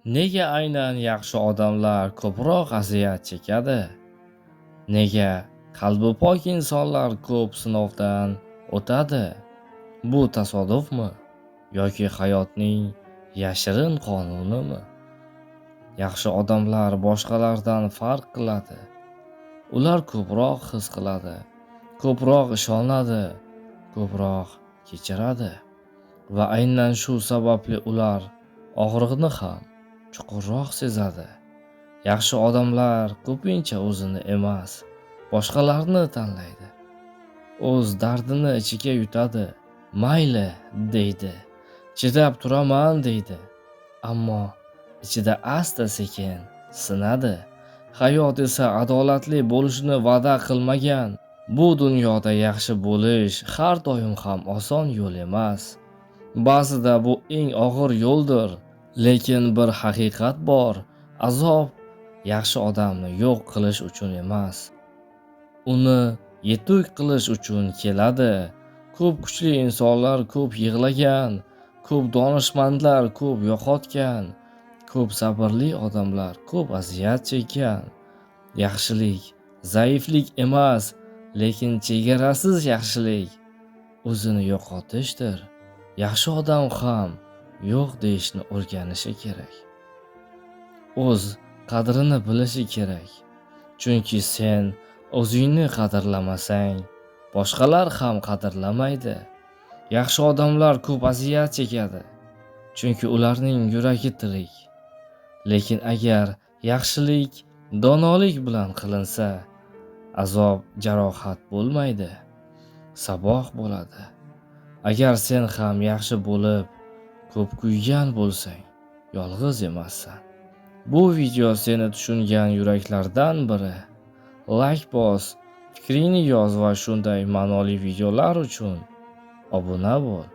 Nega aynan yaxshi odamlar ko'proq aziyat chekadi? Nega qalbi pok insonlar ko'p sinovdan o'tadi? Bu tasodifmi yoki hayotning yashirin qonunimi? Yaxshi odamlar boshqalardan farq qiladi. Ular ko'proq his qiladi, ko'proq ishonadi, ko'proq kechiradi va aynan shu sababli ular og'riqni ham chuqurroq sezadi. Yaxshi odamlar ko'pincha o'zini emas, boshqalarni tanlaydi. O'z dardini ichiga yutadi. Mayli deydi, chidab turaman deydi. Ammo ichida asta-sekin sinadi. Hayot esa adolatli bo'lishni va'da qilmagan. Bu dunyoda yaxshi bo'lish har doim ham oson yo'l emas. Ba'zida bu eng og'ir yo'ldir. Lekin bir haqiqat bor, azob yaxshi odamni yo'q qilish uchun emas, uni yetuk qilish uchun keladi. Ko'p kuchli insonlar ko'p yig'lagan, ko'p donishmandlar ko'p yo'qotgan, ko'p sabrli odamlar ko'p aziyat chekkan. Yaxshilik zaiflik emas, lekin chegarasiz yaxshilik o'zini yo'qotishdir. Yaxshi odam ham yo'q deyishni o'rganishi kerak. O'z qadrini bilishi kerak. Chunki sen o'zingni qadrlamasang, boshqalar ham qadrlamaydi. Yaxshi odamlar ko'p aziyat chekadi, chunki ularning yuragi tirik. Lekin agar yaxshilik donolik bilan qilinsa, azob jarohat bo'lmaydi, saboq bo'ladi. Agar sen ham yaxshi bo'lib, ko'p kuygan bo'lsang, yolg'iz emassan. Bu video seni tushungan yuraklardan biri. Like bos, fikringni yoz va shunday ma'noli videolar uchun obuna bo'l.